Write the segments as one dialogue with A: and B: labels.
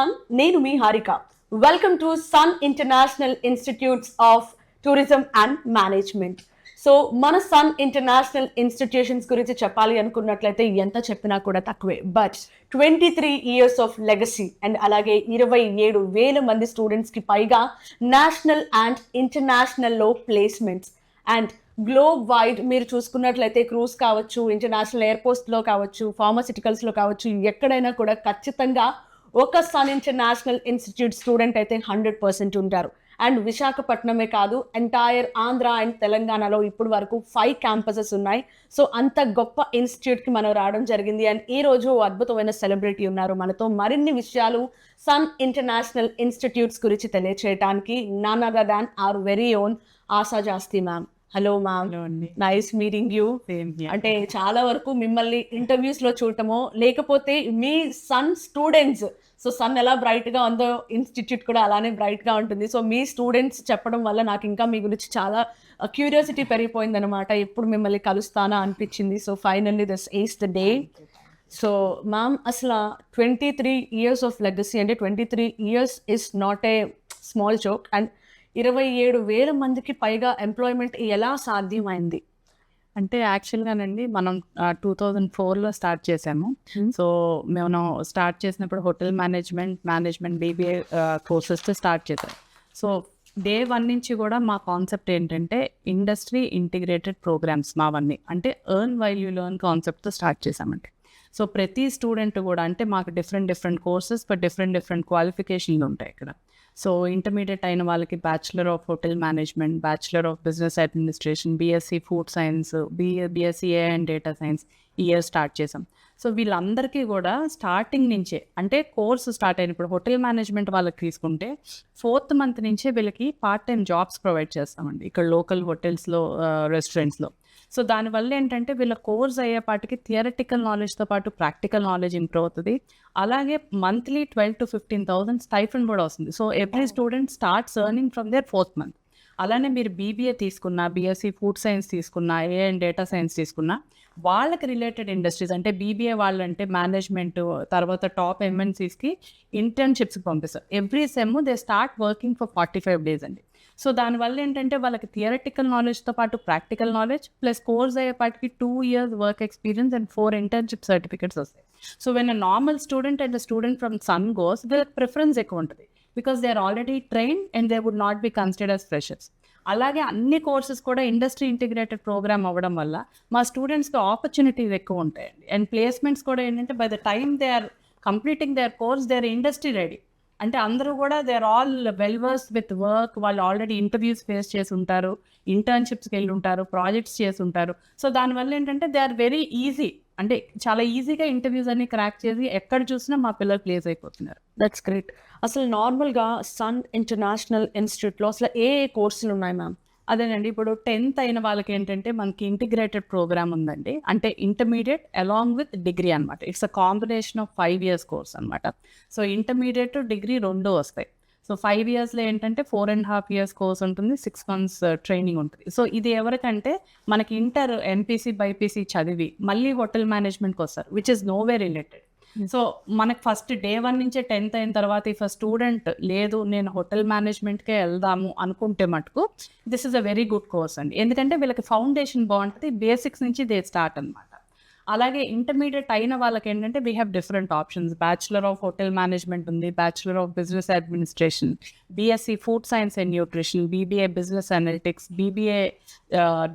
A: Everyone, నేను మీ Harika. Welcome to Sun international institutes of tourism and management. So మన Sun international institutions గురించి చెప్పాలి అనుకున్నట్లయితే ఎంత చెప్పినా కూడా తక్కువే. But 23 years of legacy and అలాగే 27,000 మంది స్టూడెంట్స్కి పైగా నేషనల్ అండ్ ఇంటర్నేషనల్లో ప్లేస్మెంట్స్ అండ్ గ్లోబ్ వైడ్ మీరు చూసుకున్నట్లయితే క్రూజ్ కావచ్చు, ఇంటర్నేషనల్ ఎయిర్పోర్ట్స్లో కావచ్చు, ఫార్మాసిటికల్స్లో కావచ్చు, ఎక్కడైనా కూడా ఖచ్చితంగా ఒక సన్ ఇంటర్నేషనల్ ఇన్స్టిట్యూట్ స్టూడెంట్ అయితే 100% ఉంటారు. అండ్ విశాఖపట్నమే కాదు, ఎంటైర్ ఆంధ్ర అండ్ తెలంగాణలో ఇప్పుడు వరకు 5 క్యాంపసెస్ ఉన్నాయి. సో అంత గొప్ప ఇన్స్టిట్యూట్కి మనం రావడం జరిగింది. అండ్ ఈ రోజు అద్భుతమైన సెలబ్రిటీ ఉన్నారు మనతో మరిన్ని విషయాలు సన్ ఇంటర్నేషనల్ ఇన్స్టిట్యూట్స్ గురించి తెలియచేయడానికి. None other than our very own Asha Jasti ma'am. Hello ma'am, nice meeting you. అంటే చాలా వరకు మిమ్మల్ని ఇంటర్వ్యూస్ లో చూడటమో లేకపోతే మీ సన్ స్టూడెంట్స్, సో సన్ ఎలా బ్రైట్ గా ఉందో ఇన్స్టిట్యూట్ కూడా అలానే బ్రైట్ గా ఉంటుంది. సో మీ స్టూడెంట్స్ చెప్పడం వల్ల నాకు ఇంకా మీ గురించి చాలా క్యూరియాసిటీ పెరిగిపోయింది అనమాట. ఎప్పుడు మిమ్మల్ని కలుస్తానా అనిపించింది. So finally this is the day. So ma'am, అసలు 23 ఇయర్స్ ఆఫ్ లెగసీ అంటే 23 years is not a small joke. And 27,000 మందికి పైగా ఎంప్లాయ్మెంట్ ఎలా సాధ్యమైంది?
B: అంటే యాక్చువల్గానండి మనం 2004లో స్టార్ట్ చేసాము. సో మేము స్టార్ట్ చేసినప్పుడు హోటల్ మేనేజ్మెంట్ బీబీఏ కోర్సెస్తో స్టార్ట్ చేసాం. సో డే 1 నుంచి కూడా మా కాన్సెప్ట్ ఏంటంటే ఇండస్ట్రీ ఇంటిగ్రేటెడ్ ప్రోగ్రామ్స్ మావన్నీ అంటే ఎర్న్ వైల్ యూ లెర్న్ కాన్సెప్ట్తో స్టార్ట్ చేసామండి. సో ప్రతి స్టూడెంట్ కూడా అంటే మాకు డిఫరెంట్ కోర్సెస్ ఫర్ డిఫరెంట్ క్వాలిఫికేషన్లు ఉంటాయి ఇక్కడ. సో ఇంటర్మీడియట్ అయిన వాళ్ళకి bachelor of hotel management, bachelor of business administration, BSc food science, BSc A and data science ఈ ఇయర్ స్టార్ట్ చేసాం. సో వీళ్ళందరికీ కూడా స్టార్టింగ్ నుంచే అంటే కోర్సు స్టార్ట్ అయినప్పుడు హోటల్ మేనేజ్మెంట్ వాళ్ళకి తీసుకుంటే 4th మంత్ నుంచే వీళ్ళకి పార్ట్ టైం జాబ్స్ ప్రొవైడ్ చేస్తామండి ఇక్కడ లోకల్ హోటల్స్లో, రెస్టారెంట్స్లో. సో దానివల్ల ఏంటంటే వీళ్ళ కోర్స్ అయ్యేపాటికి థియరటికల్ నాలెడ్జ్తో పాటు ప్రాక్టికల్ నాలెడ్జ్ ఇంప్రూవ్ అవుతుంది. అలాగే మంత్లీ 12,000 to 15,000 స్టైఫండ్ కూడా వస్తుంది. So every student starts earning from their 4th month. అలానే మీరు బీబీఏ తీసుకున్నా, బీఎస్సీ ఫుడ్ సైన్స్ తీసుకున్నా, ఏ అండ్ డేటా సైన్స్ తీసుకున్నా వాళ్ళకి రిలేటెడ్ ఇండస్ట్రీస్ అంటే బీబీఏ వాళ్ళంటే మేనేజ్మెంట్ తర్వాత టాప్ ఎంఎన్సీస్కి ఇంటర్న్షిప్స్కి పంపిస్తారు. Every sem they start working for 45 days అండి. సో దానివల్ల ఏంటంటే వాళ్ళకి థియరటికల్ నాలెడ్జ్తో పాటు ప్రాక్టికల్ నాలెడ్జ్ ప్లస్ కోర్స్ అయ్యేపాటికి 2 years work experience and 4 internship certificates వస్తాయి. So when a normal student and student from Sun goes వీళ్ళకి ప్రిఫరెన్స్ ఎక్కువ ఉంటుంది because they are already trained and they would not be considered as freshers. అలాగే అన్ని courses కూడా industry integrated programme అవ్వడం వల్ల మా స్టూడెంట్స్కి ఆపర్చునిటీస్ ఎక్కువ ఉంటాయండి. అండ్ ప్లేస్మెంట్స్ కూడా ఏంటంటే by the time they are completing their course they are industry ready. అంటే అందరూ కూడా they are all well versed with work. వాళ్ళు ఆల్రెడీ ఇంటర్వ్యూస్ ఫేస్ చేసి ఉంటారు, ఇంటర్న్షిప్స్కి వెళ్ళి ఉంటారు, ప్రాజెక్ట్స్ చేసి ఉంటారు. సో దానివల్ల ఏంటంటే దే ఆర్ వెరీ ఈజీ, అంటే చాలా ఈజీగా ఇంటర్వ్యూస్ అన్ని క్రాక్ చేసి ఎక్కడ చూసినా మా పిల్లలు ప్లేస్ అయిపోతున్నారు.
A: That's great. అసలు నార్మల్గా సన్ ఇంటర్నేషనల్ ఇన్స్టిట్యూట్లో అసలు ఏ కోర్సులు ఉన్నాయి మ్యామ్?
B: అదేనండి, ఇప్పుడు 10th అయిన వాళ్ళకి ఏంటంటే మనకి ఇంటిగ్రేటెడ్ ప్రోగ్రామ్ ఉందండి. అంటే ఇంటర్మీడియట్ అలాంగ్ విత్ డిగ్రీ అనమాట. It's a combination of 5 years course అనమాట. సో ఇంటర్మీడియట్ డిగ్రీ 2 వస్తాయి. సో 5 yearsలో ఏంటంటే 4.5 years కోర్స్ ఉంటుంది, 6 months ట్రైనింగ్ ఉంటుంది. సో ఇది ఎవరికంటే మనకి ఇంటర్ ఎంపీసీ బైపీసీ చదివి మళ్ళీ హోటల్ మేనేజ్మెంట్కి వస్తారు, విచ్ ఇస్ నోవే రిలేటెడ్. సో మనకు ఫస్ట్ డే 1 నుంచే 10th అయిన తర్వాత ఇఫ్ స్టూడెంట్ లేదు నేను హోటల్ మేనేజ్మెంట్కే వెళ్దాము అనుకుంటే మటుకు this is a very good course అండి. ఎందుకంటే వీళ్ళకి ఫౌండేషన్ బాగుంటుంది, బేసిక్స్ నుంచి దే స్టార్ట్ అనమాట. అలాగే ఇంటర్మీడియట్ అయిన వాళ్ళకి ఏంటంటే we have different options. Bachelor of hotel management ఉంది, bachelor of business administration, BSc food science and nutrition, BBA business analytics, BBA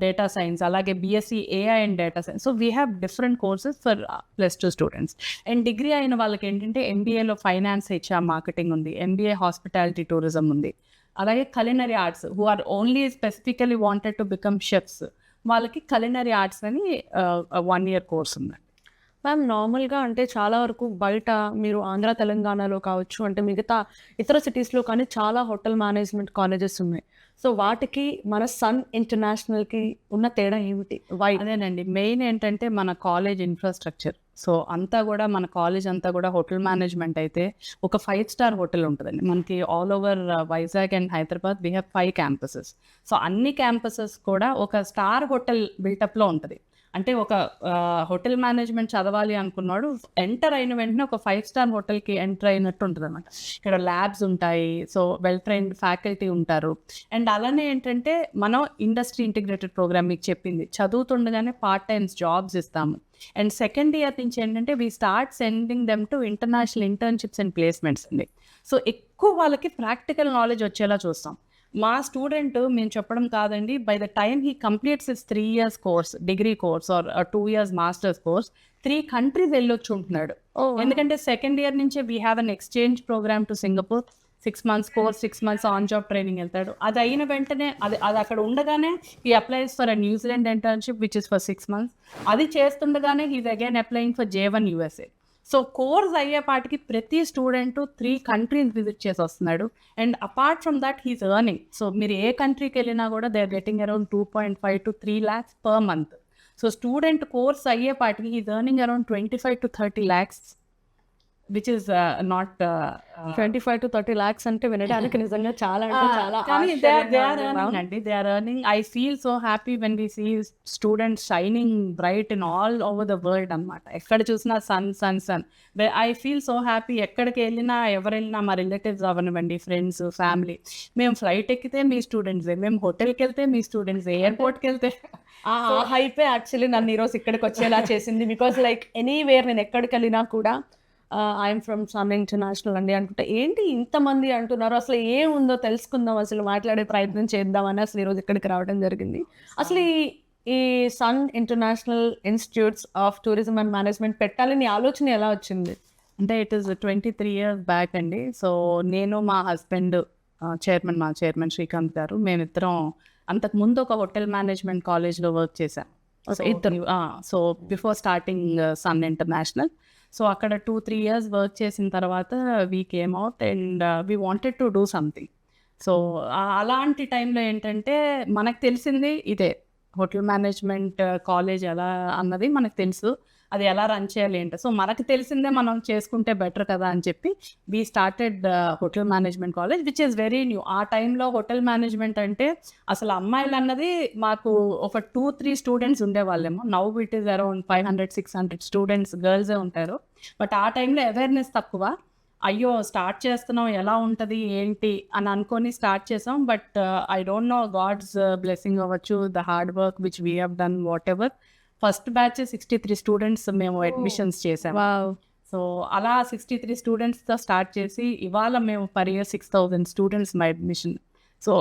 B: data science, అలాగే BSc AI and data science. So we have different courses for +2 students. And degree అయిన వాళ్ళకి ఏంటంటే ఎంబీఏలో finance, HR, marketing ఉంది, MBA hospitality tourism ఉంది, అలాగే culinary arts who are only specifically wanted to become chefs వాళ్ళకి culinary arts అని 1 year course ఉందండి.
A: మ్యామ్, నార్మల్గా అంటే చాలా వరకు బయట మీరు ఆంధ్ర తెలంగాణలో కావచ్చు, అంటే మిగతా ఇతర సిటీస్లో కానీ చాలా హోటల్ మేనేజ్మెంట్ కాలేజెస్ ఉన్నాయి. సో వాటికి మన సన్ ఇంటర్నేషనల్కి ఉన్న తేడా ఏమిటి? వై?
B: అదేనండి, మెయిన్ ఏంటంటే మన కాలేజ్ ఇన్ఫ్రాస్ట్రక్చర్. సో అంతా కూడా మన కాలేజ్ అంతా కూడా హోటల్ మేనేజ్మెంట్ అయితే ఒక 5-star హోటల్ ఉంటుందండి మనకి all over Vizag and Hyderabad. We have 5 campuses. So అన్ని క్యాంపసెస్ కూడా ఒక స్టార్ హోటల్ బిల్టప్లో ఉంటుంది. అంటే ఒక హోటల్ మేనేజ్మెంట్ చదవాలి అనుకున్నాడు, ఎంటర్ అయిన వెంటనే ఒక 5-స్టార్ హోటల్కి ఎంటర్ అయినట్టు ఉంటుంది అనమాట. ఇక్కడ ల్యాబ్స్ ఉంటాయి, సో వెల్ ట్రైన్డ్ ఫ్యాకల్టీ ఉంటారు. అండ్ అలానే ఏంటంటే మనం ఇండస్ట్రీ ఇంటిగ్రేటెడ్ ప్రోగ్రామ్ మీకు చెప్పింది, చదువుతుండగానే పార్ట్ టైమ్స్ జాబ్స్ ఇస్తాము. అండ్ సెకండ్ ఇయర్ నుంచి ఏంటంటే we start sending them to international internships and placements అండి. సో ఎక్కువ వాళ్ళకి ప్రాక్టికల్ నాలెడ్జ్ వచ్చేలా చూస్తాం. మా స్టూడెంట్ మేము చెప్పడం కాదండి, by the time he completes his 3 years course, degree course or 2 years masters course, 3 countries వెళ్ళొచ్చు ఉంటున్నాడు. ఎందుకంటే సెకండ్ ఇయర్ నుంచే we have an exchange program to Singapore. 6 months course, 6 months on job training వెళ్తాడు. అది అయిన వెంటనే అది అక్కడ ఉండగానే he applies for a New Zealand internship which is for 6 months. అది చేస్తుండగానే he's again applying for J1 USA. So course అయ్యేపాటికి ప్రతి స్టూడెంట్ 3 countries విజిట్ చేసి వస్తున్నాడు. And apart from that he's earning. So మీరు ఏ కంట్రీకి వెళ్ళినా కూడా they are getting around 2.5 to 3 lakhs per month. So student course అయ్యేపాటికి he's earning around 25 to 30 lakhs, which is not
A: 25 to 30 lakhs అంటే వినడానికి నిజంగా చాలా అంటే చాలా
B: కానీ దే ఆర్
A: ఆశ్చర్యంగా ఉంది,
B: ఎర్నింగ్
A: ma'am.
B: అండి, they are earning. I feel so happy when we see students shining bright in all over the world అనమాట. ఎక్కడ చూసినా sun sun sun. I feel so happy. ఎక్కడికి వెళ్ళినా ఎవరు వెళ్ళినా మా రిలేటివ్స్ అవనివ్వండి, ఫ్రెండ్స్, ఫ్యామిలీ, మేము ఫ్లైట్ ఎక్కితే మీ స్టూడెంట్సే, మేము హోటల్కి వెళ్తే మీ స్టూడెంట్సే, ఎయిర్పోర్ట్కి వెళ్తే.
A: ఆ హైపే యాక్చువల్లీ నన్ను ఈరోజు ఇక్కడికి వచ్చేలా చేసింది. బికాస్ లైక్ ఎనీవేర్ నేను ఎక్కడికి వెళ్ళినా కూడా ఐఎమ్ ఫ్రమ్ సన్ ఇంటర్నేషనల్ అండి అనుకుంటే, ఏంటి ఇంతమంది అంటున్నారు, అసలు ఏముందో తెలుసుకుందాం, అసలు మాట్లాడే ప్రయత్నం చేద్దామని అసలు ఈరోజు ఇక్కడికి రావడం జరిగింది. అసలు ఈ sun international institutes of tourism and management పెట్టాలని ఆలోచన ఎలా వచ్చింది?
B: అంటే ఇట్ ఈస్ 23 years బ్యాక్ అండి. సో నేను మా హస్బెండ్ మా చైర్మన్ శ్రీకాంత్ గారు, మేమిద్దరం అంతకుముందు ఒక హోటల్ మేనేజ్మెంట్ కాలేజ్లో వర్క్ చేశాం. So before starting sun international. So అక్కడ 2-3 years వర్క్ చేసిన తర్వాత we came out and we wanted to do something. So అలాంటి టైంలో ఏంటంటే మనకు తెలిసింది ఇదే, హోటల్ మేనేజ్మెంట్ కాలేజ్ ఎలా అన్నది మనకు తెలుసు, అది ఎలా రన్ చేయాలి ఏంటో. సో మనకు తెలిసిందే మనం చేసుకుంటే బెటర్ కదా అని చెప్పి we started hotel management college which is very new. ఆ టైంలో హోటల్ మేనేజ్మెంట్ అంటే అసలు అమ్మాయిలు అన్నది మాకు ఒక 2-3 స్టూడెంట్స్ ఉండేవాళ్ళేమో. Now it is around 500-600 students గర్ల్సే ఉంటారు. బట్ ఆ టైంలో అవేర్నెస్ తక్కువ. అయ్యో స్టార్ట్ చేస్తున్నాం, ఎలా ఉంటుంది ఏంటి అని అనుకొని స్టార్ట్ చేసాం. But I don't know, God's blessing అవ్వచ్చు, the hard work which we have done, whatever. First batch 63 students మేము అడ్మిషన్స్ చేసాము. సో అలా 63 స్టూడెంట్స్తో స్టార్ట్ చేసి ఇవాళ మేము పర్ ఇయర్ 6,000 స్టూడెంట్స్ మా అడ్మిషన్. సో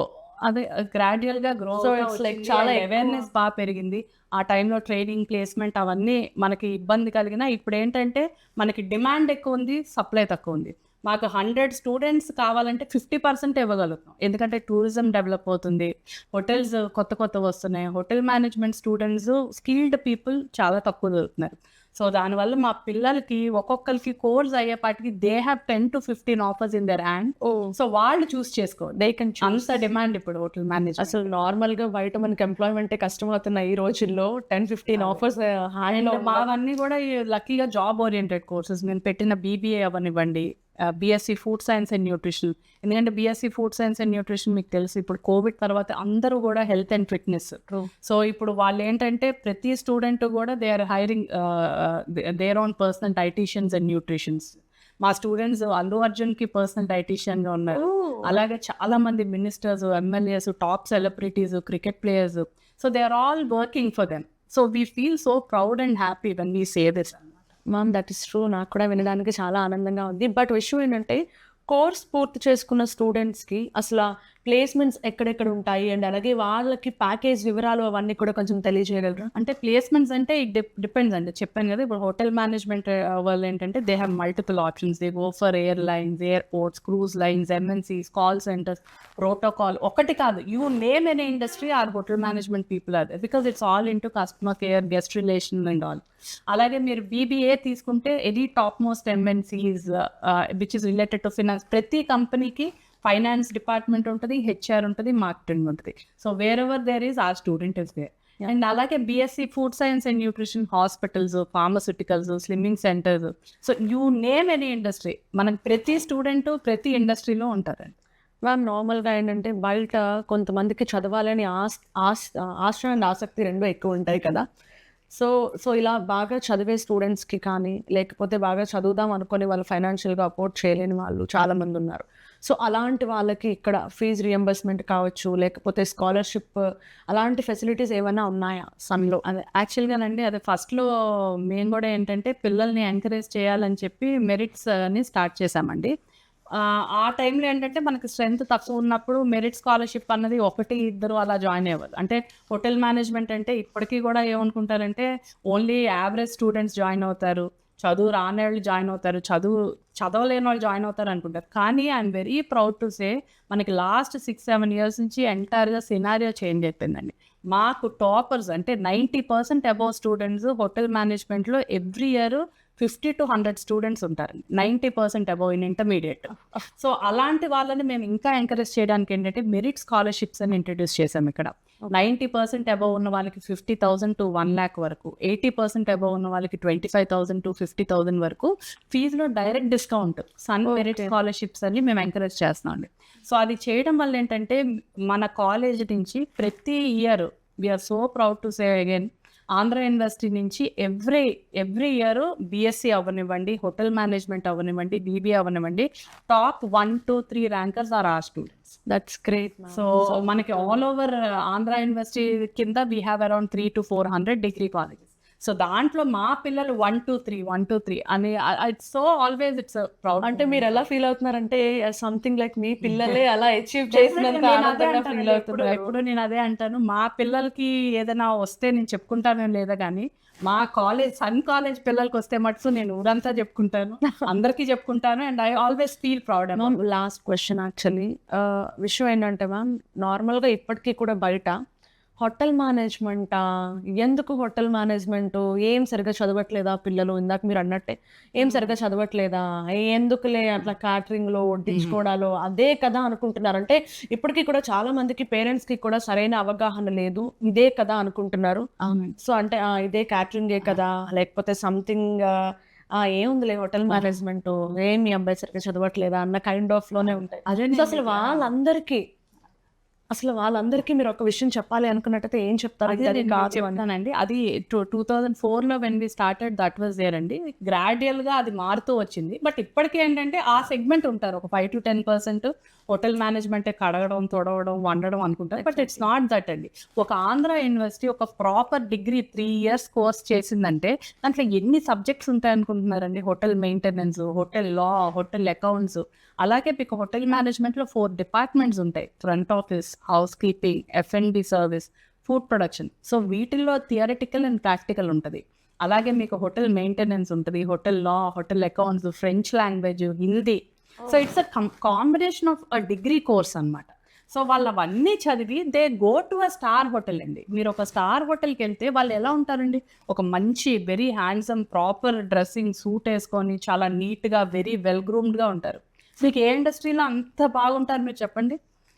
B: అదే గ్రాడ్యువల్గా గ్రో,
A: So it's like చాలా
B: అవేర్నెస్ బాగా పెరిగింది. ఆ టైంలో ట్రైనింగ్, ప్లేస్మెంట్ అవన్నీ మనకి ఇబ్బంది కలిగిన, ఇప్పుడు ఏంటంటే మనకి డిమాండ్ ఎక్కువ ఉంది, సప్లై తక్కువ ఉంది. మాకు 100 స్టూడెంట్స్ కావాలంటే 50% ఇవ్వగలుగుతాం, ఎందుకంటే టూరిజం డెవలప్ అవుతుంది, హోటల్స్ కొత్త వస్తున్నాయి. Hotel management students, skilled people చాలా తక్కువ దొరుకుతున్నారు. సో దానివల్ల మా పిల్లలకి ఒక్కొక్కరికి కోర్స్ అయ్యేపాటికి they have 10 to 15 offers in their hand. So వాళ్ళు చూస్ చేసుకోవాలి, దే కెన్ అంత డిమాండ్ ఇప్పుడు హోటల్ మేనేజ్మెంట్.
A: అసలు నార్మల్గా బయట మనకి ఎంప్లాయ్మెంటే కష్టం అవుతున్న ఈ రోజుల్లో 10-15 ఆఫర్స్ హ్యాండ్లో.
B: మావన్నీ కూడా లక్కీగా జాబ్ ఓరియంటెడ్ కోర్సెస్. నేను పెట్టిన BBA అవనివ్వండి, BSc food science and nutrition. ఎందుకంటే BSc food science and nutrition మీకు తెలుసు, ఇప్పుడు కోవిడ్ తర్వాత అందరూ కూడా హెల్త్ అండ్ ఫిట్నెస్. సో ఇప్పుడు వాళ్ళు ఏంటంటే ప్రతి స్టూడెంట్ కూడా they are hiring their own personal dietitians and nutritions. మా స్టూడెంట్స్ అల్లు అర్జున్కి పర్సనల్ డైటీషియన్గా ఉన్నారు. అలాగే చాలా మంది ministers, MLAs, top celebrities, cricket players. So they are all working for them. So we feel so proud and happy when we say this.
A: Ma'am that is true, నాకు కూడా వినడానికి చాలా ఆనందంగా ఉంది. బట్ విషయం ఏంటంటే కోర్స్ పూర్తి చేసుకున్న స్టూడెంట్స్కి అసలు ప్లేస్మెంట్స్ ఎక్కడెక్కడ ఉంటాయి అండ్ అలాగే వాళ్ళకి ప్యాకేజ్ వివరాలు అవన్నీ కూడా కొంచెం తెలియజేయగలరా?
B: అంటే ప్లేస్మెంట్స్ అంటే ఇట్ డిపెండ్స్ అండి. చెప్పాను కదా, ఇప్పుడు హోటల్ మేనేజ్మెంట్ వాళ్ళు ఏంటంటే they have multiple options. They go for airlines, airports, cruise lines, MNCs, call centres, protocol. ఒకటి కాదు, you name any industry our hotel management people are there, because it's all into customer care, guest relation and all. అలాగే మీరు BBA తీసుకుంటే any top most MNCs which is related to finance. ప్రతి కంపెనీకి finance department ఉంటుంది, HR ఉంటుంది, marketing ఉంటుంది. So wherever there is our student is there. And అలాగే BSc food science and nutrition, hospitals, pharmaceuticals, slimming centres. So you name any industry, మనకి ప్రతి student ప్రతి ఇండస్ట్రీలో ఉంటారండి.
A: మ్యామ్ నార్మల్గా ఏంటంటే బయట కొంతమందికి చదవాలని ఆశ అండ్ ఆసక్తి రెండు ఎక్కువ ఉంటాయి కదా. సో సో ఇలా బాగా చదివే స్టూడెంట్స్కి కానీ లేకపోతే బాగా చదువుదాం అనుకొని వాళ్ళు ఫైనాన్షియల్గా అఫోర్డ్ చేయలేని వాళ్ళు చాలామంది ఉన్నారు. సో అలాంటి వాళ్ళకి ఇక్కడ ఫీజు రియంబర్స్మెంట్ కావచ్చు, లేకపోతే స్కాలర్షిప్ అలాంటి ఫెసిలిటీస్ ఏమైనా ఉన్నాయా సన్లో?
B: అదే యాక్చువల్గానండి, అదే ఫస్ట్లో మేము కూడా ఏంటంటే పిల్లల్ని ఎంకరేజ్ చేయాలని చెప్పి మెరిట్స్ అని స్టార్ట్ చేసామండి. ఆ టైంలో ఏంటంటే మనకి స్ట్రెంత్ తక్కువ ఉన్నప్పుడు మెరిట్ స్కాలర్షిప్ అన్నది 1, 2 అలా జాయిన్ అయ్యేవారు. అంటే హోటల్ మేనేజ్మెంట్ అంటే ఇప్పటికీ కూడా ఏమనుకుంటారంటే ఓన్లీ యావరేజ్ స్టూడెంట్స్ జాయిన్ అవుతారు, చదువు రాని వాళ్ళు జాయిన్ అవుతారు, చదవలేని వాళ్ళు జాయిన్ అవుతారు అనుకుంటారు. కానీ ఐఎమ్ వెరీ ప్రౌడ్ టు సే మనకి లాస్ట్ 6-7 ఇయర్స్ నుంచి ఎంటైర్గా సినారియో చేంజ్ అయిపోయిందండి. మాకు టాపర్స్ అంటే 90% అబౌవ్ స్టూడెంట్స్ హోటల్ మేనేజ్మెంట్లో ఎవ్రీ ఇయర్ 50 to 100 స్టూడెంట్స్ ఉంటారు, 90% అబౌవ్ ఇన్ ఇంటర్మీడియట్. సో అలాంటి వాళ్ళని మేము ఇంకా ఎంకరేజ్ చేయడానికి ఏంటంటే మెరిట్ స్కాలర్షిప్స్ అని ఇంట్రడ్యూస్ చేసాం ఇక్కడ. 90% అబౌవ్ ఉన్న వాళ్ళకి 50,000 to 1 lakh వరకు, 80% అబౌవ్ ఉన్న వాళ్ళకి 25,000 to 50,000 వరకు ఫీజులో direct discount Sun merit scholarships అని మేము ఎంకరేజ్ చేస్తున్నామండి. సో అది చేయడం వల్ల ఏంటంటే మన కాలేజ్ నుంచి ప్రతి year we are so proud to say again, Andhra university నుంచి ఎవ్రీ ఇయర్ బీఎస్సీ అవ్వనివ్వండి, హోటల్ మేనేజ్మెంట్ అవ్వనివ్వండి, బీబీఏ అవ్వనివ్వండి, top 1, 2, 3 rankers are our students.
A: That's great.
B: So మనకి ఆల్ ఓవర్ ఆంధ్ర యూనివర్సిటీ కింద we have around 300 to 400 degree colleges. So దాంట్లో మా పిల్లలు 1, 2, 3 అని it's so always it's proud.
A: అంటే మీరు ఎలా ఫీల్ అవుతున్నారంటే సంథింగ్ లైక్ మీ పిల్లలే అలా అచీవ్ చేసినంత ఆనందంగా ఫీల్ అవుతున్నారు.
B: ఇప్పుడు నేను అదే అంటాను, మా పిల్లలకి ఏదైనా వస్తే నేను చెప్పుకుంటాను లేదా కానీ మా సన్ కాలేజ్ పిల్లలకి వస్తే మటుకు నేను ఊరంతా చెప్పుకుంటాను, అందరికీ చెప్పుకుంటాను. And I always feel proud.
A: Last question actually విషయం ఏంటంటే మ్యామ్, నార్మల్గా ఇప్పటికీ కూడా బయట హోటల్ మేనేజ్మెంటా, ఎందుకు హోటల్ మేనేజ్మెంటు, ఏం సరిగ్గా చదవట్లేదా పిల్లలు, ఇందాక మీరు అన్నట్టే ఏం సరిగ్గా చదవట్లేదా, ఎందుకులే అట్లా క్యాటరింగ్లో వడ్డించుకోవడాలో అదే కదా అనుకుంటున్నారు. అంటే ఇప్పటికీ కూడా చాలా మందికి పేరెంట్స్కి కూడా సరైన అవగాహన లేదు, ఇదే కదా అనుకుంటున్నారు. సో అంటే ఇదే క్యాటరింగే కదా, లేకపోతే సంథింగ్ ఏముందిలే హోటల్ మేనేజ్మెంట్, ఏం మీ అబ్బాయి సరిగ్గా చదవట్లేదా అన్న కైండ్ ఆఫ్ లోనే ఉంటాయి. సో అసలు వాళ్ళందరికీ మీరు ఒక విషయం చెప్పాలి అనుకున్నట్టయితే ఏం చెప్తారు?
B: చెప్తానండి, అది 2004లో when we started that was there అండి. గ్రాడ్యువల్గా అది మారుతూ వచ్చింది. బట్ ఇప్పటికీ ఏంటంటే ఆ సెగ్మెంట్ ఉంటారు, ఒక 5 to 10% హోటల్ మేనేజ్మెంటే కడగడం, తొడవడం, వండడం అనుకుంటారు. బట్ ఇట్స్ నాట్ దట్ అండి. ఒక ఆంధ్ర యూనివర్సిటీ ఒక ప్రాపర్ డిగ్రీ 3 years కోర్స్ చేసిందంటే దాంట్లో ఎన్ని సబ్జెక్ట్స్ ఉంటాయి అనుకుంటున్నారండి? హోటల్ మెయింటెనెన్స్, హోటల్ లా, హోటల్ అకౌంట్స్, అలాగే మీకు హోటల్ మేనేజ్మెంట్లో 4 డిపార్ట్మెంట్స్ ఉంటాయి, front office, house keeping, F&B service, food production. So వీటిల్లో థియరిటికల్ అండ్ ప్రాక్టికల్ ఉంటుంది. అలాగే మీకు హోటల్ మెయింటెనెన్స్ ఉంటుంది, hotel law, hotel accounts, French language, Hindi. So it's a combination of a degree course అనమాట. సో వాళ్ళు అవన్నీ చదివి they go to a star hotel అండి. మీరు ఒక స్టార్ హోటల్కి వెళ్తే వాళ్ళు ఎలా ఉంటారండి, ఒక మంచి very handsome proper dressing suit వేసుకొని చాలా నీట్గా వెరీ వెల్ గ్రూమ్డ్గా ఉంటారు. మీకు ఏ ఇండస్ట్రీలో అంత బాగుంటారు మీరు చెప్పండి?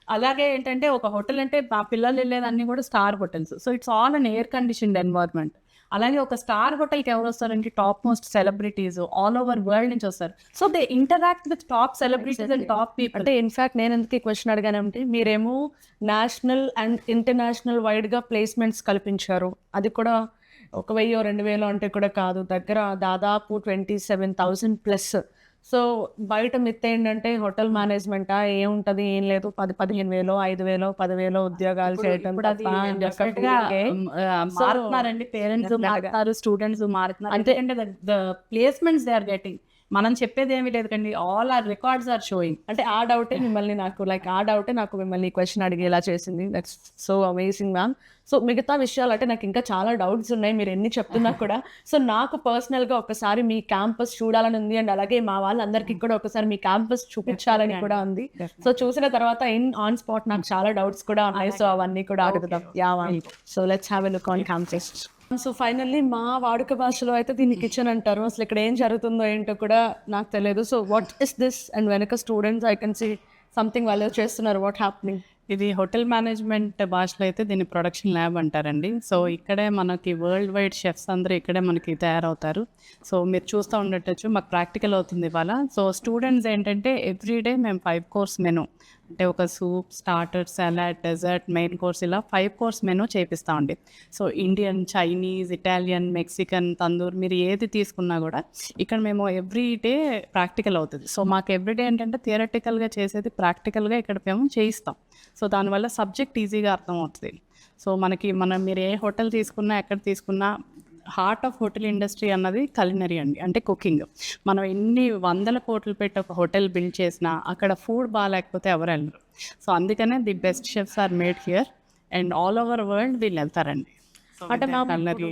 B: అలాగే ఏంటంటే ఒక హోటల్ అంటే మా పిల్లలు వెళ్ళేదన్నీ కూడా star hotels. So it's all an air conditioned environment. అలాగే ఒక స్టార్ హోటల్కి ఎవరు వస్తారంటే top most celebrities all over world నుంచి వస్తారు. So they interact with top celebrities and top people.
A: అంటే ఇన్ఫాక్ట్ నేను ఎందుకు ఈ క్వశ్చన్ అడిగానంటే మీరేమో నేషనల్ అండ్ ఇంటర్నేషనల్ వైడ్గా ప్లేస్మెంట్స్ కల్పించారు. అది కూడా 1,000 2,000 అంటే కూడా కాదు, దగ్గర దాదాపు 27,000 ప్లస్. సో బయట మిత్ ఏంటంటే హోటల్ మేనేజ్మెంటా ఏముంటది, ఏం లేదు, 10,000-15,000 5,000 10,000 ఉద్యోగాలు చేయటం.
B: మారుతున్నారండి, పేరెంట్స్ మారుతున్నారు, స్టూడెంట్స్ మారుతున్నారు. అంటే the placements they are getting. మనం చెప్పేది ఏమీ లేదు కండి, all our records are showing.
A: అంటే ఆ డౌటే నాకు మిమ్మల్ని క్వశ్చన్ అడిగేలా చేసింది. That's so amazing ma'am. So మిగతా విషయాలు అంటే నాకు ఇంకా చాలా డౌట్స్ ఉన్నాయి మీరు ఎన్ని చెప్తున్నా కూడా. సో నాకు పర్సనల్గా ఒకసారి మీ క్యాంపస్ చూడాలని ఉంది, అండ్ అలాగే మా వాళ్ళందరికీ కూడా ఒకసారి మీ క్యాంపస్ చూపించాలని కూడా ఉంది. సో చూసిన తర్వాత ఆన్ స్పాట్ నాకు చాలా డౌట్స్ కూడా ఉన్నాయి. సో అవన్నీ కూడా అడుగుదాం. Yeah ma'am. So let's have a look on campus. So finally మా వాడుక భాషలో అయితే దీన్ని కిచెన్ అంటారు. అసలు ఇక్కడ ఏం జరుగుతుందో ఏంటో కూడా నాకు తెలియదు. So what is this? And వెనక students I can see something వాళ్ళు చేస్తున్నారు. What happening?
B: ఇది హోటల్ మేనేజ్మెంట్ భాషలో అయితే దీన్ని ప్రొడక్షన్ ల్యాబ్ అంటారండి. సో ఇక్కడే మనకి వరల్డ్ వైడ్ షెఫ్స్ అందరూ ఇక్కడే మనకి తయారవుతారు. సో మీరు చూస్తూ ఉండొచ్చు, మాకు ప్రాక్టికల్ అవుతుంది ఇవాళ. సో స్టూడెంట్స్ ఏంటంటే ఎవ్రీడే మేము 5 course మెను అంటే ఒక soup, starter, salad, dessert, main course ఇలా 5 కోర్స్ మెనూ చేపిస్తామండి. So Indian, Chinese, Italian, Mexican, tandoor మీరు ఏది తీసుకున్నా కూడా ఇక్కడ మేము ఎవ్రీ డే ప్రాక్టికల్ అవుతుంది. సో మాకు ఎవ్రీడే ఏంటంటే థియరటికల్గా చేసేది ప్రాక్టికల్గా ఇక్కడ మేము చేయిస్తాం. సో దానివల్ల సబ్జెక్ట్ ఈజీగా అర్థమవుతుంది. సో మనం మీరు ఏ హోటల్ తీసుకున్నా, ఎక్కడ తీసుకున్నా హార్ట్ ఆఫ్ హోటల్ ఇండస్ట్రీ అన్నది కలినరీ అండి, అంటే కుకింగ్. మనం ఎన్ని వందల కోట్లు పెట్టి ఒక హోటల్ బిల్డ్ చేసినా అక్కడ ఫుడ్ బాగాలేకపోతే ఎవరు వెళ్ళరు. సో అందుకనే the best chefs are made here and all over world వీళ్ళు వెళ్తారండి.
A: అంటే
B: కలినరీ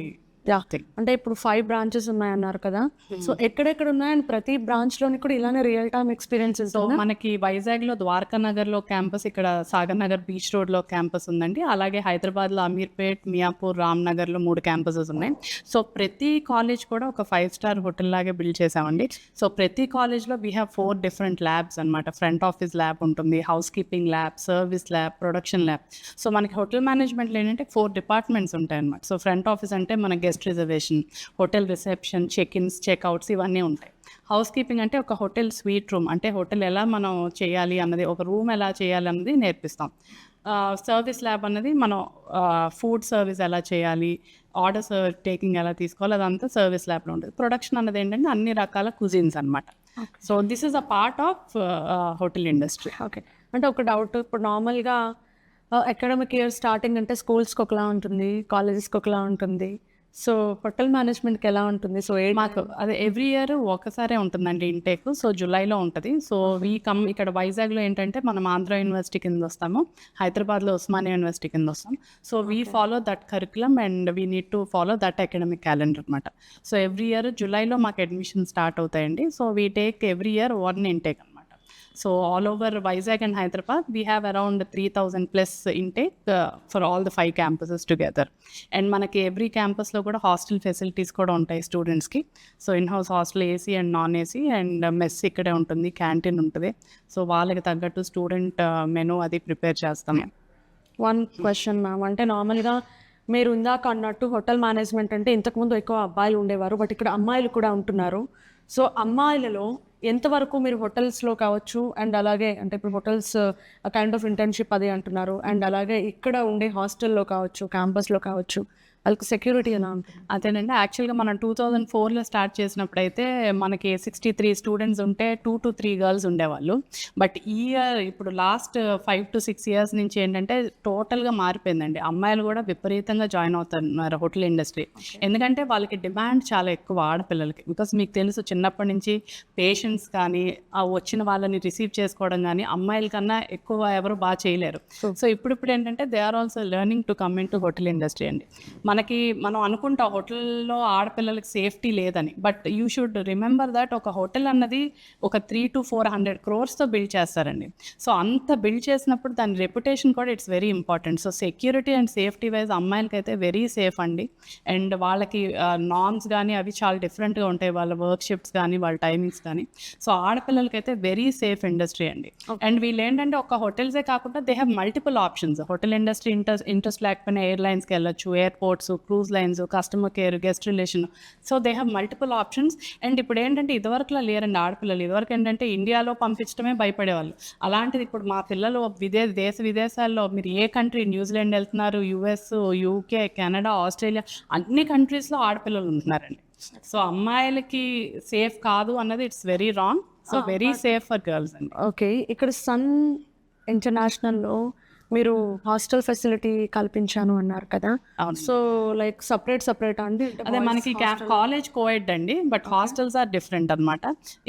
A: అంటే ఇప్పుడు 5 బ్రాంచెస్ ఉన్నాయన్నారు కదా, సో ఎక్కడెక్కడ ఉన్నాయని ప్రతి బ్రాంచ్ లోని కూడా ఇలానే రియల్ టైమ్ ఎక్స్పీరియన్సెస్.
B: సో మనకి వైజాగ్లో ద్వారకా నగర్లో క్యాంపస్, ఇక్కడ సాగర్ నగర్ బీచ్ రోడ్లో క్యాంపస్ ఉందండి. అలాగే హైదరాబాద్లో అమీర్పేట్, మియాపూర్, రామ్నగర్లో 3 క్యాంపసెస్ ఉన్నాయి. సో ప్రతి కాలేజ్ కూడా ఒక 5 స్టార్ హోటల్ లాగే బిల్డ్ చేసామండి. సో ప్రతి కాలేజ్లో వీ హ్యావ్ 4 డిఫరెంట్ ల్యాబ్స్ అనమాట. ఫ్రంట్ ఆఫీస్ ల్యాబ్ ఉంటుంది, house keeping lab, service lab, production lab. So మనకి హోటల్ మేనేజ్మెంట్లో ఏంటంటే 4 డిపార్ట్మెంట్స్ ఉంటాయి అనమాట. సో ఫ్రంట్ ఆఫీస్ అంటే మన guest reservation, hotel reception, check ins, checkouts ఇవన్నీ ఉంటాయి. హౌస్ కీపింగ్ అంటే ఒక హోటల్ స్వీట్ రూమ్, అంటే హోటల్ ఎలా మనం చేయాలి అన్నది, ఒక రూమ్ ఎలా చేయాలి అన్నది నేర్పిస్తాం. సర్వీస్ ల్యాబ్ అన్నది మనం ఫుడ్ సర్వీస్ ఎలా చేయాలి, ఆర్డర్స్ టేకింగ్ ఎలా తీసుకోవాలి, అదంతా సర్వీస్ ల్యాబ్లో ఉంటుంది. ప్రొడక్షన్ అన్నది ఏంటంటే అన్ని రకాల కుజిన్స్ అనమాట. So this is a part of hotel industry.
A: Okay, అంటే ఒక డౌట్, ఇప్పుడు నార్మల్గా అకాడమిక్ ఇయర్ స్టార్టింగ్ అంటే స్కూల్స్కి ఒకలా ఉంటుంది, కాలేజెస్కి ఒకలా ఉంటుంది. సో హోటల్ మేనేజ్మెంట్కి ఎలా ఉంటుంది? సో
B: మాకు అదే ఎవ్రీ ఇయర్ ఒకసారే ఉంటుందండి ఇంటేక్. సో జూలైలో ఉంటుంది. సో ఇక్కడ వైజాగ్లో ఏంటంటే మనం ఆంధ్ర యూనివర్సిటీ కింద వస్తాము, హైదరాబాద్లో ఉస్మానియా యూనివర్సిటీ కింద వస్తాం. So we follow that curriculum and we need to follow that academic calendar అనమాట. సో ఎవ్రీ ఇయర్ జూలైలో మాకు అడ్మిషన్ స్టార్ట్ అవుతాయండి. So we take every year 1 intake అనమాట. So all over Vizag and Hyderabad we have around 3000+ intake for all the 5 campuses together. And మనకి every క్యాంపస్లో కూడా hostel facilities కూడా ఉంటాయి స్టూడెంట్స్కి. So in house hostel AC and non AC and mess ఇక్కడే ఉంటుంది, canteen ఉంటుంది. సో వాళ్ళకి తగ్గట్టు స్టూడెంట్ మెనూ అది ప్రిపేర్ చేస్తాము.
A: 1 క్వశ్చన్ మ్యామ్, అంటే నార్మల్గా మీరు ఇందాక అన్నట్టు హోటల్ మేనేజ్మెంట్ అంటే ఇంతకుముందు ఎక్కువ అబ్బాయిలు ఉండేవారు, బట్ ఇక్కడ అమ్మాయిలు కూడా ఉంటున్నారు. సో అమ్మాయిలలో ఎంతవరకు మీరు హోటల్స్లో కావచ్చు, అండ్ అలాగే అంటే ఇప్పుడు హోటల్స్ కైండ్ ఆఫ్ ఇంటర్న్షిప్ అది అంటున్నారు, అండ్ అలాగే ఇక్కడ ఉండే హాస్టల్లో కావచ్చు, క్యాంపస్లో కావచ్చు, వాళ్ళకి సెక్యూరిటీ ఎలా ఉంటుంది?
B: అదేనండి, యాక్చువల్గా మనం 2004లో స్టార్ట్ చేసినప్పుడు అయితే మనకి 63 స్టూడెంట్స్ ఉంటే 2 to 3 గర్ల్స్ ఉండేవాళ్ళు. బట్ ఈ ఇయర్ ఇప్పుడు లాస్ట్ 5 to 6 years నుంచి ఏంటంటే టోటల్గా మారిపోయిందండి. అమ్మాయిలు కూడా విపరీతంగా జాయిన్ అవుతున్నారు హోటల్ ఇండస్ట్రీ. ఎందుకంటే వాళ్ళకి డిమాండ్ చాలా ఎక్కువ ఆడపిల్లలకి. బికాస్ మీకు తెలుసు చిన్నప్పటి నుంచి పేషెంట్స్ కానీ ఆ వచ్చిన వాళ్ళని రిసీవ్ చేసుకోవడం కానీ అమ్మాయిల కన్నా ఎక్కువ ఎవరు బాగా చేయలేరు. సో ఇప్పుడు ఏంటంటే they are also learning to come in to hotel industry అండి. మనం అనుకుంటాం హోటల్లో ఆడపిల్లలకి సేఫ్టీ లేదని, but you should remember that ఒక హోటల్ అన్నది ఒక 300 to 400 crores బిల్డ్ చేస్తారండి. సో అంత బిల్డ్ చేసినప్పుడు దాని రెప్యుటేషన్ కూడా it's very important. So security and safety wise అమ్మాయిలకి అయితే వెరీ సేఫ్ అండి. అండ్ వాళ్ళకి నార్మ్స్ కానీ అవి చాలా డిఫరెంట్గా ఉంటాయి, వాళ్ళ వర్క్ షిఫ్ట్స్ కానీ వాళ్ళ టైమింగ్స్ కానీ. సో ఆడపిల్లలకి అయితే వెరీ సేఫ్ ఇండస్ట్రీ అండి. అండ్ వీళ్ళు ఏంటంటే ఒక హోటల్సే కాకుండా they have multiple options. Hotel industry interest లేకపోయినా ఎయిర్లైన్స్కి వెళ్ళొచ్చు, airports, cruise lines, customer care, guest relation. So they have multiple options. And ఇప్పుడు ఏంటంటే ఇదివరకులా లేరండి ఆడపిల్లలు. ఇదివరకు ఏంటంటే ఇండియాలో పంపించడమే భయపడేవాళ్ళు. అలాంటిది ఇప్పుడు మా పిల్లలు విదేశాల్లో మీరు ఏ కంట్రీ, న్యూజిలాండ్ వెళ్తున్నారు, యుఎస్, యూకే, కెనడా, ఆస్ట్రేలియా అన్ని కంట్రీస్లో ఆడపిల్లలు ఉంటున్నారండి. సో అమ్మాయిలకి సేఫ్ కాదు అన్నది it's very wrong. So very safe for girls అండి.
A: ఓకే, ఇక్కడ సన్ ఇంటర్నేషనల్లో మీరు హాస్టల్ ఫెసిలిటీ కల్పించాను అన్నారు కదా. సో లైక్ సపరేట్ అండి?
B: అదే మనకి కాలేజ్ కోఎడ్ అండి, బట్ హాస్టల్స్ ఆర్ డిఫరెంట్ అనమాట.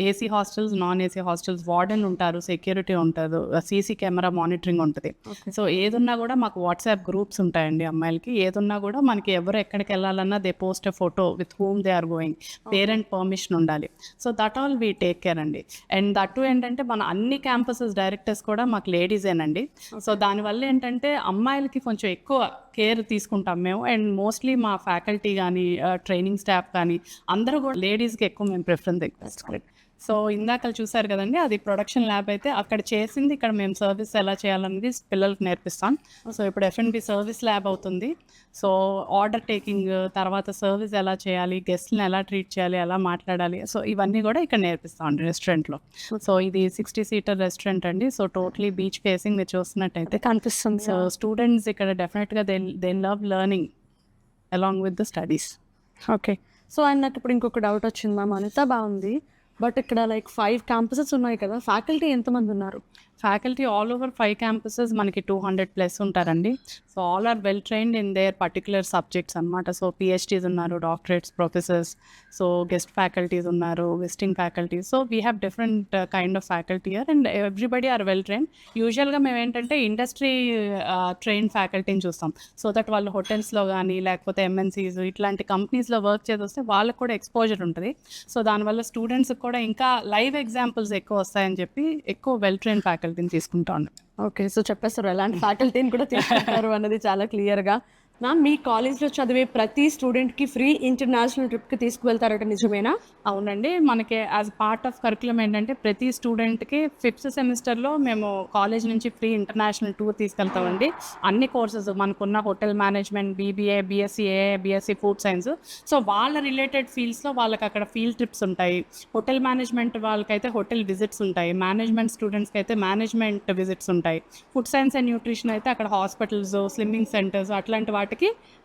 B: AC hostels, non AC hostels, warden ఉంటారు, సెక్యూరిటీ ఉంటుంది, సీసీ కెమెరా మానిటరింగ్ ఉంటుంది. సో ఏదున్నా కూడా మాకు వాట్సాప్ గ్రూప్స్ ఉంటాయండి అమ్మాయిలకి. ఏదున్నా కూడా మనకి ఎవరు ఎక్కడికి వెళ్ళాలన్నా they post a photo with whom they are going, parent permission ఉండాలి. So that all we take care అండి. అండ్ దట్ ఏంటంటే మన అన్ని క్యాంపసెస్ డైరెక్టర్స్ కూడా మాకు లేడీసేనండి. సో దానివల్ల ఏంటంటే అమ్మాయిలకి కొంచెం ఎక్కువ కేర్ తీసుకుంటాం మేము. అండ్ మోస్ట్లీ మా ఫ్యాకల్టీ కానీ ట్రైనింగ్ స్టాఫ్ కానీ అందరూ కూడా లేడీస్కి ఎక్కువ మేము ప్రిఫరెన్స్ ఇస్తాం. సో ఇందాక చూసారు కదండి, అది ప్రొడక్షన్ ల్యాబ్ అయితే అక్కడ చేసింది ఇక్కడ మేము సర్వీస్ ఎలా చేయాలనేది పిల్లలకు నేర్పిస్తాం. సో ఇప్పుడు F&B సర్వీస్ ల్యాబ్ అవుతుంది. సో ఆర్డర్ టేకింగ్, తర్వాత సర్వీస్ ఎలా చేయాలి, గెస్ట్ని ఎలా ట్రీట్ చేయాలి, ఎలా మాట్లాడాలి, సో ఇవన్నీ కూడా ఇక్కడ నేర్పిస్తాం రెస్టారెంట్లో. సో ఇది 60 సీటర్ రెస్టారెంట్ అండి. సో టోటలీ బీచ్ ఫేసింగ్ మీరు చూస్తున్నట్టయితే
A: కనిపిస్తుంది.
B: సో స్టూడెంట్స్ ఇక్కడ డెఫినెట్గా they love learning along with the studies.
A: Okay. So and నాకు ఇప్పుడు ఇంకొక డౌట్ వచ్చింది మ్యామ్, అంతా బాగుంది బట్ ఇక్కడ లైక్ 5 క్యాంపసెస్ ఉన్నాయి కదా, ఫ్యాకల్టీ ఎంతమంది ఉన్నారు?
B: ఫ్యాకల్టీ ఆల్ ఓవర్ 5 క్యాంపసెస్ మనకి 200+ ఉంటారండి. So all are well trained in their particular subjects అనమాట. సో పిహెచ్డీస్ ఉన్నారు, doctorates, professors, so guest faculties ఉన్నారు, visiting faculties. So we have different kind of faculty here and everybody are well trained. యూజువల్గా మేము ఏంటంటే industry train ఫ్యాకల్టీని చూస్తాం. So that వాళ్ళు హోటల్స్లో కానీ లేకపోతే ఎంఎన్సీస్ ఇట్లాంటి కంపెనీస్లో వర్క్ చేసి వస్తే వాళ్ళకు కూడా ఎక్స్పోజర్ ఉంటుంది. సో దానివల్ల స్టూడెంట్స్కి కూడా ఇంకా లైవ్ ఎగ్జాంపుల్స్ ఎక్కువ వస్తాయని చెప్పి ఎక్కువ వెల్ ట్రైన్ ఫ్యాకల్టీని తీసుకుంటా ఉన్నాం.
A: ఓకే. సో చెప్పేస్తారు ఎలాంటి ఫ్యాకల్టీని కూడా తీసుకుంటారు అన్నది చాలా క్లియర్గా. మ్యామ్, మీ కాలేజ్లో చదివే ప్రతి స్టూడెంట్కి ఫ్రీ ఇంటర్నేషనల్ ట్రిప్కి తీసుకువెళ్తారట, నిజమేనా?
B: అవునండి. మనకి యాజ్ పార్ట్ ఆఫ్ కరికులం ఏంటంటే ప్రతి స్టూడెంట్కి 5th సెమిస్టర్లో మేము కాలేజ్ నుంచి ఫ్రీ ఇంటర్నేషనల్ టూర్ తీసుకెళ్తామండి. అన్ని కోర్సెస్ మనకున్న hotel management, BBA, BSc AA, BSc food science, so వాళ్ళ రిలేటెడ్ ఫీల్డ్స్లో వాళ్ళకి అక్కడ ఫీల్డ్ ట్రిప్స్ ఉంటాయి. హోటల్ మేనేజ్మెంట్ వాళ్ళకైతే హోటల్ విజిట్స్ ఉంటాయి, మేనేజ్మెంట్ స్టూడెంట్స్కి అయితే మేనేజ్మెంట్ విజిట్స్ ఉంటాయి, ఫుడ్ సైన్స్ అండ్ న్యూట్రిషన్ అయితే అక్కడ హాస్పిటల్స్, స్లిమ్మింగ్ సెంటర్స్ అట్లాంటి వాటికి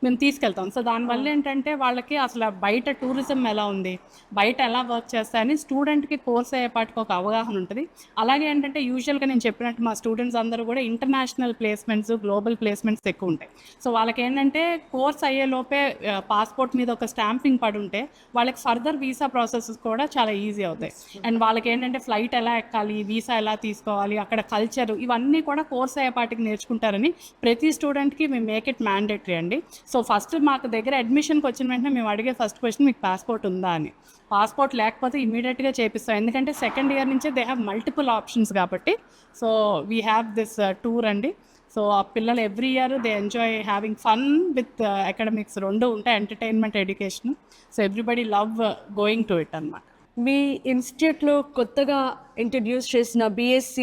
B: మేము తీసుకెళ్తాం. సో దానివల్ల ఏంటంటే వాళ్ళకి అసలు బయట టూరిజం ఎలా ఉంది, బయట ఎలా వర్క్ చేస్తాయని స్టూడెంట్కి కోర్స్ అయ్యేపాటికి ఒక అవగాహన ఉంటుంది. అలాగే ఏంటంటే యూజువల్గా నేను చెప్పినట్టు మా స్టూడెంట్స్ అందరూ కూడా ఇంటర్నేషనల్ ప్లేస్మెంట్స్, గ్లోబల్ ప్లేస్మెంట్స్ ఎక్కువ ఉంటాయి. సో వాళ్ళకి ఏంటంటే కోర్స్ అయ్యేలోపే పాస్పోర్ట్ మీద ఒక స్టాంపింగ్ పడి ఉంటే వాళ్ళకి ఫర్దర్ వీసా ప్రాసెసెస్ కూడా చాలా ఈజీ అవుతాయి. అండ్ వాళ్ళకి ఏంటంటే ఫ్లైట్ ఎలా ఎక్కాలి, వీసా ఎలా తీసుకోవాలి, అక్కడ కల్చర్, ఇవన్నీ కూడా కోర్స్ అయ్యేపాటికి నేర్చుకుంటారని ప్రతి స్టూడెంట్కి మేము మేక్ ఇట్ మ్యాండేటరీ అండి. సో ఫస్ట్ మాకు దగ్గర అడ్మిషన్కి వచ్చిన వెంటనే మేము అడిగే ఫస్ట్ క్వశ్చన్ మీకు పాస్పోర్ట్ ఉందా అని. పాస్పోర్ట్ లేకపోతే ఇమీడియట్గా చేపిస్తాం, ఎందుకంటే సెకండ్ ఇయర్ నుంచే దే హ్యావ్ మల్టిపుల్ ఆప్షన్స్ కాబట్టి. So we have this tour అండి. సో ఆ పిల్లలు every year they enjoy having fun with academics, రెండు ఉంటాయి, entertainment, education. So everybody love going to it అన్నమాట.
A: మీ ఇన్స్టిట్యూట్లో కొత్తగా ఇంట్రడ్యూస్ చేసిన BSc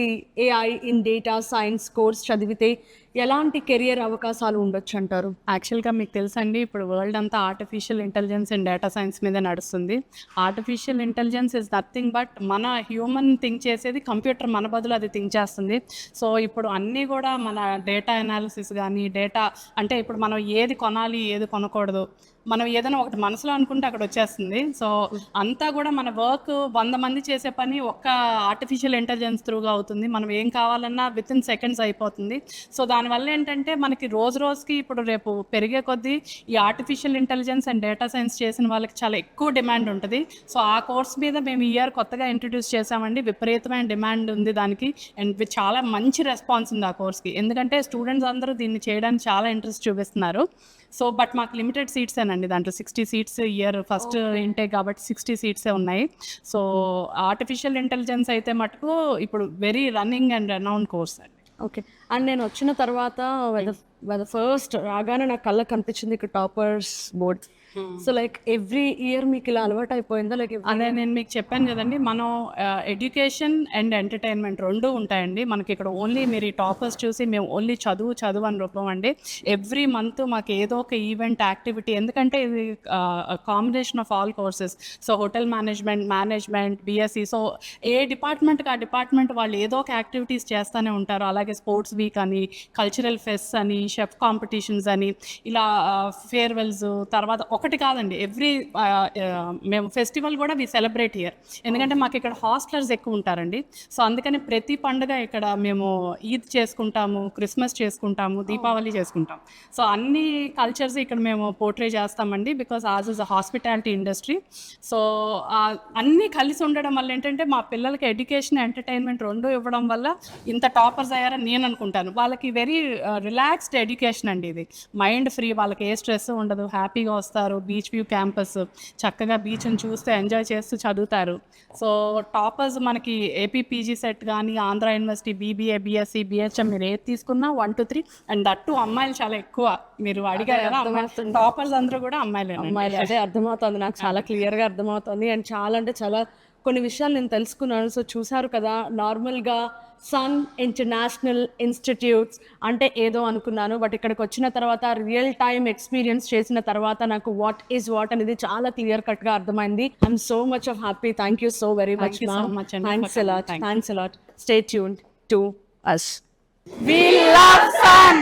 A: AI in data science course చదివితే ఎలాంటి కెరియర్ అవకాశాలు ఉండొచ్చు అంటారు?
B: యాక్చువల్గా మీకు తెలుసండి, ఇప్పుడు వరల్డ్ అంతా artificial intelligence and data science మీద నడుస్తుంది. Artificial intelligence is nothing but మన హ్యూమన్ థింక్ చేసేది కంప్యూటర్ మన బదులు అది థింక్ చేస్తుంది. సో ఇప్పుడు అన్నీ కూడా మన డేటా అనాలిసిస్ కానీ, డేటా అంటే ఇప్పుడు మనం ఏది కొనాలి, ఏది కొనకూడదు, మనం ఏదైనా ఒకటి మనసులో అనుకుంటే అక్కడ వచ్చేస్తుంది. సో అంతా కూడా మన వర్క్ 100 మంది చేసే పని ఒక్క ఆర్టిఫిషియల్ ఇంటెలిజెన్స్ త్రూగా అవుతుంది. మనం ఏం కావాలన్నా విత్ ఇన్ సెకండ్స్ అయిపోతుంది. సో దానివల్ల ఏంటంటే మనకి రోజుకి ఇప్పుడు రేపు పెరిగే కొద్దీ ఈ artificial intelligence and data science చేసిన వాళ్ళకి చాలా ఎక్కువ డిమాండ్ ఉంటుంది. సో ఆ కోర్స్ మీద మేము ఈ ఇయర్ కొత్తగా ఇంట్రడ్యూస్ చేసామండి. విపరీతమైన డిమాండ్ ఉంది దానికి అండ్ చాలా మంచి రెస్పాన్స్ ఉంది ఆ కోర్స్కి, ఎందుకంటే స్టూడెంట్స్ అందరూ దీన్ని చేయడానికి చాలా ఇంట్రెస్ట్ చూపిస్తున్నారు. సో బట్ మాకు లిమిటెడ్ సీట్సేనండి, దాంట్లో 60 సీట్స్ ఇయర్ ఫస్ట్ ఇంటేక్ కాబట్టి 60 సీట్సే ఉన్నాయి. సో ఆర్టిఫిషియల్ ఇంటెలిజెన్స్ అయితే మటుకు ఇప్పుడు వెరీ రన్నింగ్ అండ్ రనౌండ్ కోర్స్ అండి.
A: ఓకే. అండ్ నేను వచ్చిన తర్వాత ఫస్ట్ రాగానే నాకు కళ్ళకి కనిపించింది ఇక్కడ toppers board. So like every year మీకు ఇలా అలవాటు అయిపోయిందా? లైక్
B: అదే నేను మీకు చెప్పాను కదండి, మనం ఎడ్యుకేషన్ అండ్ ఎంటర్టైన్మెంట్ రెండు ఉంటాయండి మనకి ఇక్కడ. ఓన్లీ మీరు ఈ టాపర్స్ చూసి మేము ఓన్లీ చదువు అని రూపం అండి. ఎవ్రీ మంత్ మాకు ఏదో ఒక ఈవెంట్, యాక్టివిటీ, ఎందుకంటే ఇది combination of all courses. So hotel management, BSc, so ఏ డిపార్ట్మెంట్కి ఆ డిపార్ట్మెంట్ వాళ్ళు ఏదో ఒక యాక్టివిటీస్ చేస్తూనే ఉంటారు. అలాగే స్పోర్ట్స్ వీక్ అని, కల్చరల్ ఫెస్ట్ అని, షెఫ్ కాంపిటీషన్స్ అని, ఇలా ఫేర్వెల్స్, తర్వాత ఒకటి కాదండి ఎవ్రీ మేము ఫెస్టివల్ కూడా వి సెలబ్రేట్ హియర్, ఎందుకంటే మాకు ఇక్కడ హాస్టలర్స్ ఎక్కువ ఉంటారండి. సో అందుకని ప్రతి పండుగ ఇక్కడ మేము ఈద్ చేసుకుంటాము, క్రిస్మస్ చేసుకుంటాము, దీపావళి చేసుకుంటాం. సో అన్ని కల్చర్స్ ఇక్కడ మేము పోర్ట్రే చేస్తామండి, because as is a hospitality industry. So అన్నీ కలిసి ఉండడం వల్ల ఏంటంటే మా పిల్లలకి ఎడ్యుకేషన్, ఎంటర్టైన్మెంట్ రెండు ఇవ్వడం వల్ల ఇంత టాపర్స్ అయ్యారని నేను అనుకుంటాను. వాళ్ళకి వెరీ రిలాక్స్డ్ ఎడ్యుకేషన్ అండి ఇది, మైండ్ ఫ్రీ, వాళ్ళకి ఏ స్ట్రెస్ ఉండదు, హ్యాపీగా వస్తారు. బీచ్ వ్యూ క్యాంపస్, చక్కగా బీచ్ని చూస్తూ ఎంజాయ్ చేస్తూ చదువుతారు. సో టాపర్స్ మనకి AP PG సెట్ కానీ, Andhra university, BBA, BSc, BHM మీరు ఏది తీసుకున్నా 1 to 3 అండ్ దట్టు అమ్మాయిలు చాలా ఎక్కువ. మీరు అడిగారు కదా, టాపర్స్ అందరూ కూడా అమ్మాయిలే.
A: అదే అర్థమవుతుంది నాకు, చాలా క్లియర్గా అర్థమవుతుంది. అండ్ చాలా అంటే చాలా కొన్ని విషయాలు నేను తెలుసుకున్నాను. సో చూసారు కదా, నార్మల్గా సన్ ఇంటర్నేషనల్ ఇన్స్టిట్యూట్స్ అంటే ఏదో అనుకున్నాను, బట్ ఇక్కడికి వచ్చిన తర్వాత రియల్ టైమ్ ఎక్స్పీరియన్స్ చేసిన తర్వాత నాకు వాట్ ఈస్ వాట్ అనేది చాలా క్లియర్ కట్గా అర్థమైంది. I'm so much of happy. Thank you so very much.
B: Thank you so much అండి
A: thanks
B: for
A: a lot.
B: coming. Thank you.
A: Thanks a lot. Stay tuned to us. We love sun.